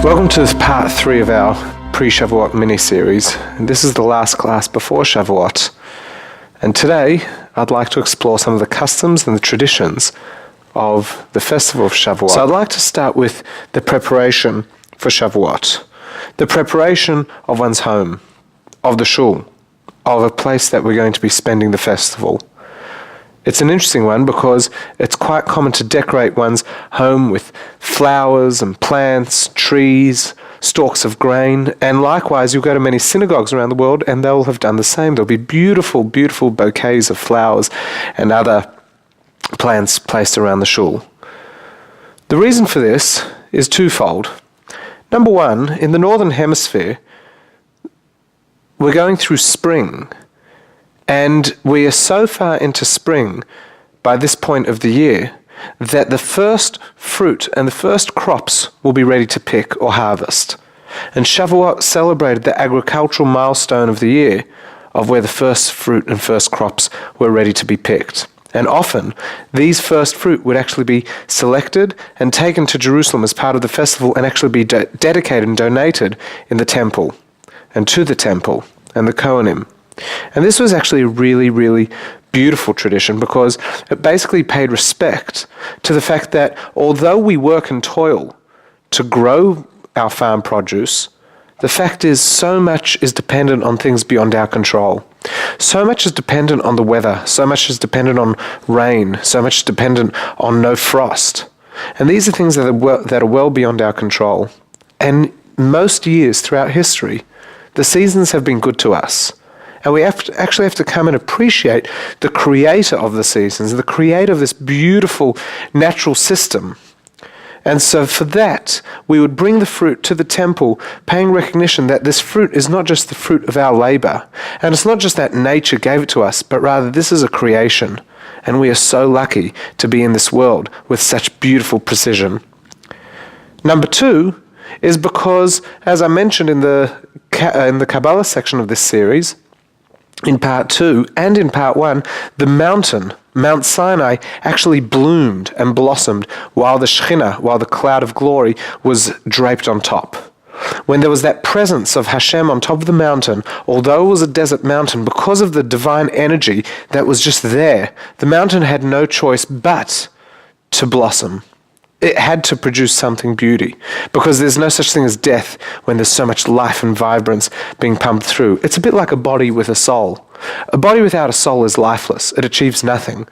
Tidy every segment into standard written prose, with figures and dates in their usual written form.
Welcome to part 3 of our pre-Shavuot mini-series. And this is the last class before Shavuot. And today, I'd like to explore some of the customs and the traditions of the festival of Shavuot. So I'd like to start with the preparation for Shavuot. The preparation of one's home, of the shul, of a place that we're going to be spending the festival. It's an interesting one because it's quite common to decorate one's home with flowers and plants, trees, stalks of grain, and likewise you'll go to many synagogues around the world and they'll have done the same. There'll be beautiful, beautiful bouquets of flowers and other plants placed around the shul. The reason for this is twofold. Number one, in the Northern Hemisphere, we're going through spring. And we are so far into spring by this point of the year that the first fruit and the first crops will be ready to pick or harvest. And Shavuot celebrated the agricultural milestone of the year of where the first fruit and first crops were ready to be picked. And often, these first fruit would actually be selected and taken to Jerusalem as part of the festival and actually be dedicated and donated in the temple and to the temple and the Kohanim. And this was actually a really, really beautiful tradition because it basically paid respect to the fact that although we work and toil to grow our farm produce, the fact is so much is dependent on things beyond our control. So much is dependent on the weather, so much is dependent on rain, so much is dependent on no frost. And these are things that are well beyond our control. And most years throughout history, the seasons have been good to us. And we actually have to come and appreciate the creator of the seasons, the creator of this beautiful natural system. And so for that, we would bring the fruit to the temple, paying recognition that this fruit is not just the fruit of our labor. And it's not just that nature gave it to us, but rather this is a creation. And we are so lucky to be in this world with such beautiful precision. Number two is because, as I mentioned in the Kabbalah section of this series, in part 2 and in part 1, the mountain, Mount Sinai, actually bloomed and blossomed while the Shekhinah, while the cloud of glory was draped on top. When there was that presence of Hashem on top of the mountain, although it was a desert mountain, because of the divine energy that was just there, the mountain had no choice but to blossom. It had to produce something beauty, because there's no such thing as death when there's so much life and vibrance being pumped through. It's a bit like a body with a soul. A body without a soul is lifeless. It achieves nothing.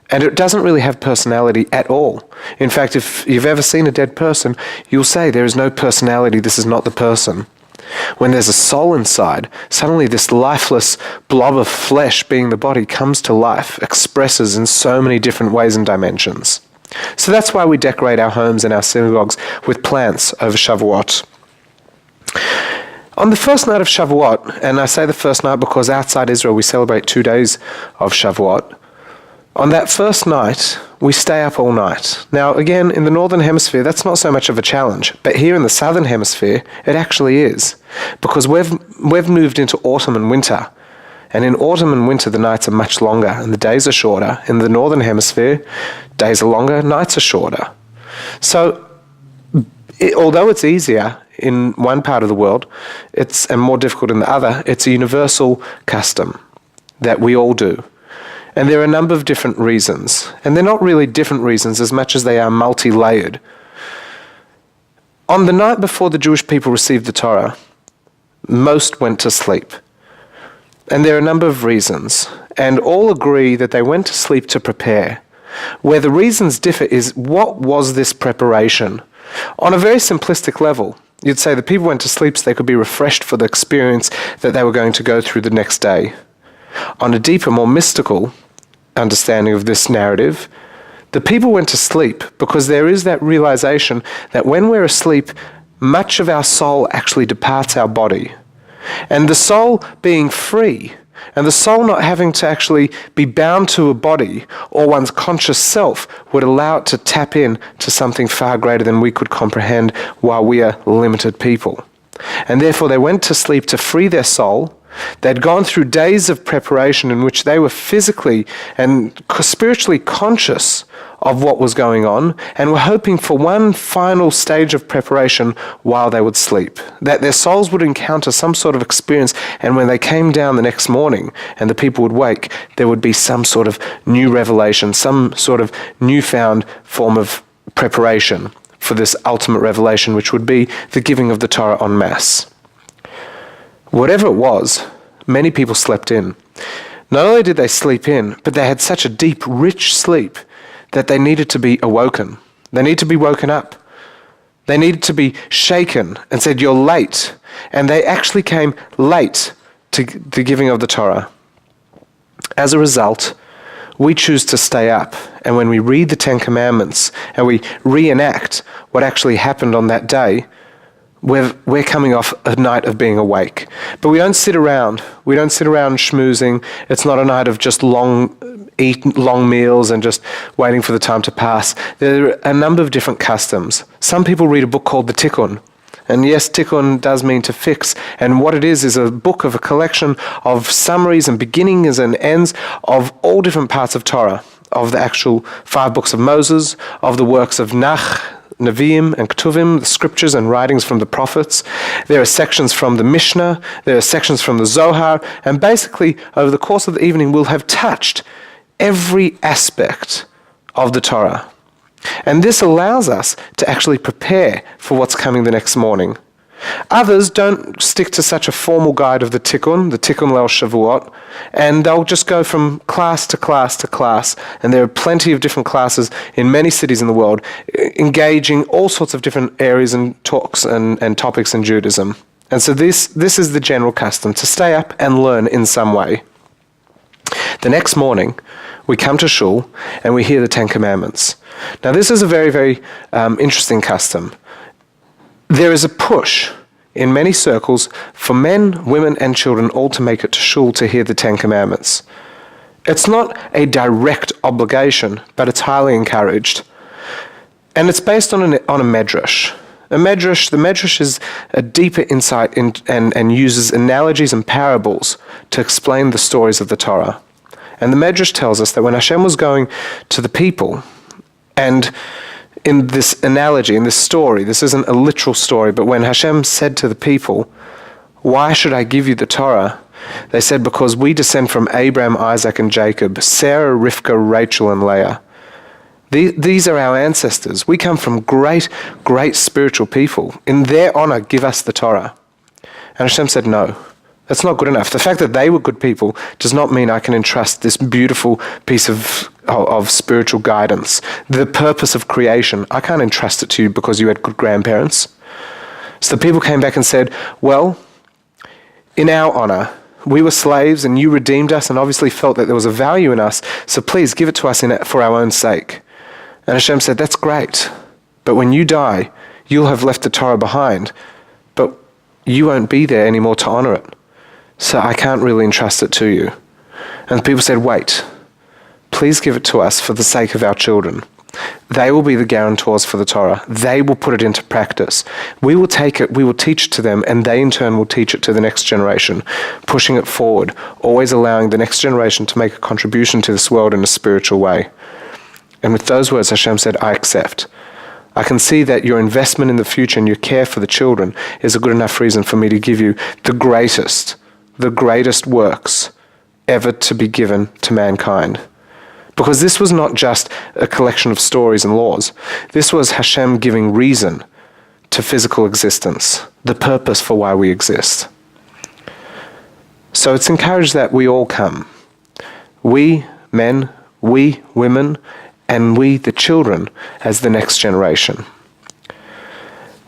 And it doesn't really have personality at all. In fact, if you've ever seen a dead person, you'll say there is no personality, this is not the person. When there's a soul inside, suddenly this lifeless blob of flesh, being the body, comes to life, expresses in so many different ways and dimensions. So that's why we decorate our homes and our synagogues with plants over Shavuot. On the first night of Shavuot, and I say the first night because outside Israel we celebrate 2 days of Shavuot, on that first night we stay up all night. Now again, in the Northern Hemisphere that's not so much of a challenge, but here in the Southern Hemisphere it actually is, because we've moved into autumn and winter. And in autumn and winter, the nights are much longer and the days are shorter. In the Northern Hemisphere, days are longer, nights are shorter. So, although it's easier in one part of the world, and more difficult in the other, it's a universal custom that we all do. And there are a number of different reasons. And they're not really different reasons as much as they are multi-layered. On the night before the Jewish people received the Torah, most went to sleep. And there are a number of reasons, and all agree that they went to sleep to prepare. Where the reasons differ is, what was this preparation? On a very simplistic level, you'd say the people went to sleep so they could be refreshed for the experience that they were going to go through the next day. On a deeper, more mystical understanding of this narrative, the people went to sleep because there is that realization that when we're asleep, much of our soul actually departs our body. And the soul being free, and the soul not having to actually be bound to a body or one's conscious self, would allow it to tap in to something far greater than we could comprehend while we are limited people. And therefore they went to sleep to free their soul They'd gone through days of preparation in which they were physically and spiritually conscious of what was going on and were hoping for one final stage of preparation while they would sleep, that their souls would encounter some sort of experience, and when they came down the next morning and the people would wake, there would be some sort of new revelation, some sort of newfound form of preparation for this ultimate revelation, which would be the giving of the Torah en masse. Whatever it was, many people slept in. Not only did they sleep in, but they had such a deep, rich sleep that they needed to be awoken. They needed to be woken up. They needed to be shaken and said, "You're late." And they actually came late to the giving of the Torah. As a result, we choose to stay up, and when we read the Ten Commandments and we reenact what actually happened on that day, we're coming off a night of being awake. But we don't sit around. We don't sit around schmoozing. It's not a night of just long meals and just waiting for the time to pass. There are a number of different customs. Some people read a book called the Tikkun. And yes, Tikkun does mean to fix. And what it is a book of a collection of summaries and beginnings and ends of all different parts of Torah, of the actual 5 books of Moses, of the works of Nevi'im and Ketuvim, the scriptures and writings from the prophets. There are sections from the Mishnah, there are sections from the Zohar, and basically over the course of the evening we'll have touched every aspect of the Torah. And this allows us to actually prepare for what's coming the next morning. Others don't stick to such a formal guide of the Tikkun Leil Shavuot, and they'll just go from class to class to class, and there are plenty of different classes in many cities in the world engaging all sorts of different areas and talks and topics in Judaism. And so this is the general custom, to stay up and learn in some way. The next morning, we come to shul and we hear the Ten Commandments. Now this is a very, very interesting custom. There is a push in many circles for men, women, and children all to make it to shul to hear the Ten Commandments. It's not a direct obligation, but it's highly encouraged. And it's based on a medrash. The medrash is a deeper insight and uses analogies and parables to explain the stories of the Torah. And the medrash tells us that when Hashem was going to the people, and in this analogy, in this story, this isn't a literal story, but when Hashem said to the people, "Why should I give you the Torah?" They said, "Because we descend from Abraham, Isaac, and Jacob, Sarah, Rivka, Rachel, and Leah. These are our ancestors. We come from great, great spiritual people. In their honor, give us the Torah." And Hashem said, "No, that's not good enough. The fact that they were good people does not mean I can entrust this beautiful piece of spiritual guidance. The purpose of creation, I can't entrust it to you because you had good grandparents." So the people came back and said, "Well, in our honor, we were slaves and you redeemed us and obviously felt that there was a value in us, so please give it to us for our own sake." And Hashem said, "That's great, but when you die, you'll have left the Torah behind, but you won't be there anymore to honor it. So I can't really entrust it to you." And the people said, "Wait, please give it to us for the sake of our children. They will be the guarantors for the Torah. They will put it into practice. We will take it, we will teach it to them, and they in turn will teach it to the next generation, pushing it forward, always allowing the next generation to make a contribution to this world in a spiritual way." And with those words, Hashem said, "I accept. I can see that your investment in the future and your care for the children is a good enough reason for me to give you the greatest works ever to be given to mankind." Because this was not just a collection of stories and laws. This was Hashem giving reason to physical existence, the purpose for why we exist. So it's encouraged that we all come. We men, we women, and we the children as the next generation.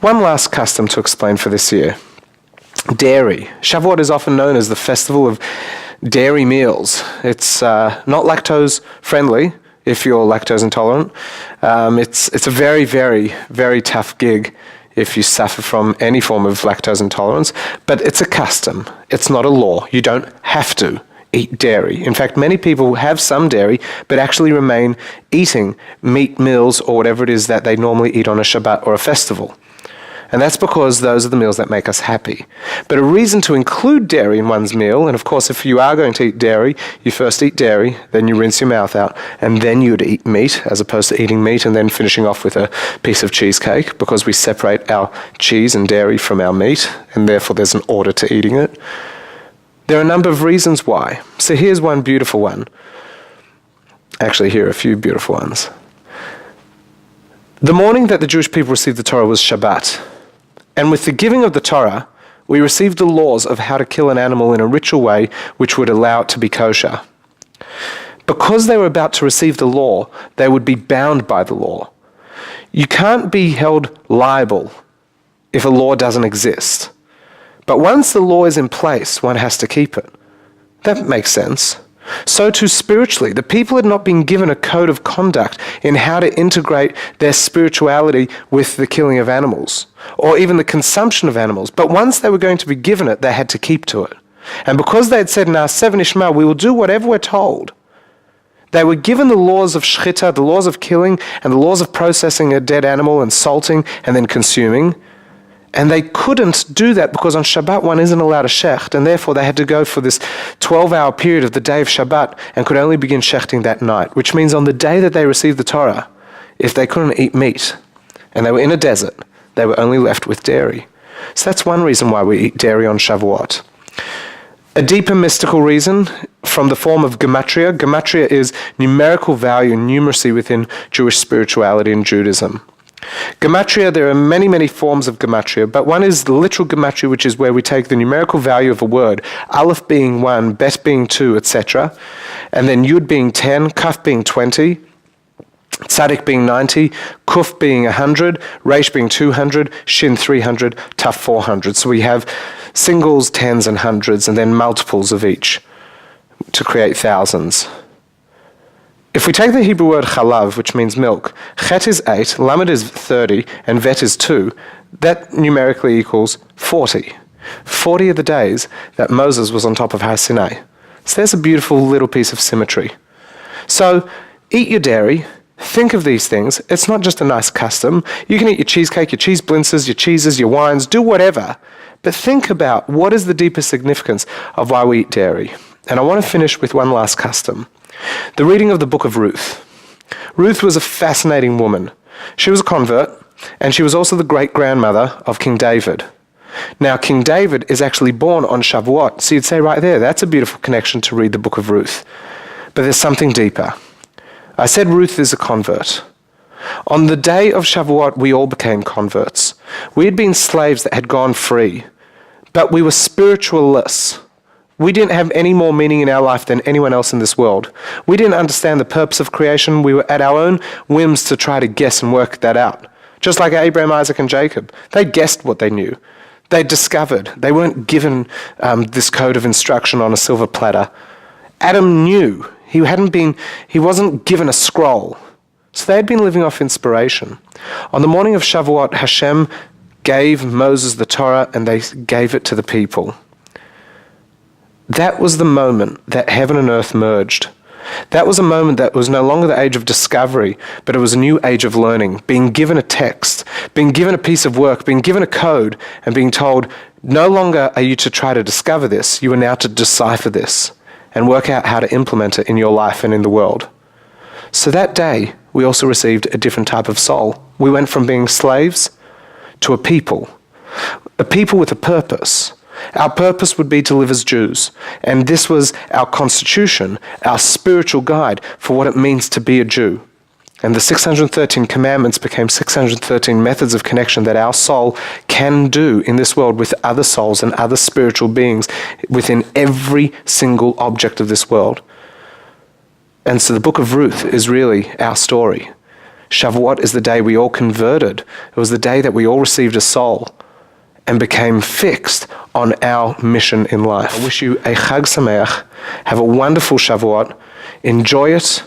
One last custom to explain for this year. Dairy. Shavuot is often known as the festival of dairy meals. It's not lactose friendly if you're lactose intolerant. It's a very, very, very tough gig if you suffer from any form of lactose intolerance, but it's a custom. It's not a law. You don't have to eat dairy. In fact, many people have some dairy, but actually remain eating meat meals or whatever it is that they normally eat on a Shabbat or a festival. And that's because those are the meals that make us happy. But a reason to include dairy in one's meal, and of course if you are going to eat dairy, you first eat dairy, then you rinse your mouth out, and then you would eat meat, as opposed to eating meat and then finishing off with a piece of cheesecake, because we separate our cheese and dairy from our meat, and therefore there's an order to eating it. There are a number of reasons why. So here's one beautiful one. Actually, here are a few beautiful ones. The morning that the Jewish people received the Torah was Shabbat. And with the giving of the Torah, we received the laws of how to kill an animal in a ritual way which would allow it to be kosher. Because they were about to receive the law, they would be bound by the law. You can't be held liable if a law doesn't exist. But once the law is in place, one has to keep it. That makes sense. So too spiritually, the people had not been given a code of conduct in how to integrate their spirituality with the killing of animals, or even the consumption of animals. But once they were going to be given it, they had to keep to it. And because they had said in our 7 Ishmael, we will do whatever we're told, they were given the laws of shchita, the laws of killing, and the laws of processing a dead animal and salting and then consuming. And they couldn't do that because on Shabbat one isn't allowed to shecht, and therefore they had to go for this 12-hour period of the day of Shabbat and could only begin shechting that night, which means on the day that they received the Torah, if they couldn't eat meat and they were in a desert, they were only left with dairy. So that's one reason why we eat dairy on Shavuot. A deeper mystical reason from the form of gematria. Gematria is numerical value, numeracy within Jewish spirituality and Judaism. Gematria, there are many, many forms of gematria, but one is the literal gematria, which is where we take the numerical value of a word, aleph being 1, bet being 2, etc., and then yud being 10, kaf being 20, tzadik being 90, kuf being 100, resh being 200, shin 300, taf 400. So we have singles, tens, and hundreds, and then multiples of each to create thousands. If we take the Hebrew word chalav, which means milk, chet is 8, lamed is 30, and vet is 2, that numerically equals 40. 40 are the days that Moses was on top of Har Sinai. So there's a beautiful little piece of symmetry. So eat your dairy, think of these things. It's not just a nice custom. You can eat your cheesecake, your cheese blintzes, your cheeses, your wines, do whatever. But think about what is the deeper significance of why we eat dairy. And I want to finish with one last custom. The reading of the Book of Ruth. Ruth was a fascinating woman. She was a convert, and she was also the great-grandmother of King David. Now, King David is actually born on Shavuot, so you'd say right there, that's a beautiful connection to read the Book of Ruth. But there's something deeper. I said Ruth is a convert. On the day of Shavuot, we all became converts. We had been slaves that had gone free, but we were spiritualless. We didn't have any more meaning in our life than anyone else in this world. We didn't understand the purpose of creation. We were at our own whims to try to guess and work that out. Just like Abraham, Isaac, and Jacob. They guessed what they knew. They discovered. They weren't given this code of instruction on a silver platter. Adam knew. He wasn't given a scroll. So they had been living off inspiration. On the morning of Shavuot, Hashem gave Moses the Torah and they gave it to the people. That was the moment that heaven and earth merged. That was a moment that was no longer the age of discovery, but it was a new age of learning, being given a text, being given a piece of work, being given a code, and being told, no longer are you to try to discover this, you are now to decipher this and work out how to implement it in your life and in the world. So that day, we also received a different type of soul. We went from being slaves to a people with a purpose. Our purpose would be to live as Jews, and this was our constitution, our spiritual guide for what it means to be a Jew. And the 613 commandments became 613 methods of connection that our soul can do in this world with other souls and other spiritual beings within every single object of this world. And so the Book of Ruth is really our story. Shavuot is the day we all converted. It was the day that we all received a soul and became fixed on our mission in life. I wish you a Chag Sameach. Have a wonderful Shavuot. Enjoy it.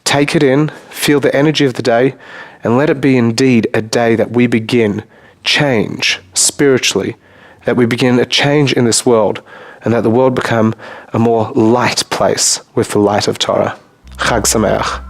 Take it in. Feel the energy of the day. And let it be indeed a day that we begin change spiritually. That we begin a change in this world. And that the world become a more light place with the light of Torah. Chag Sameach.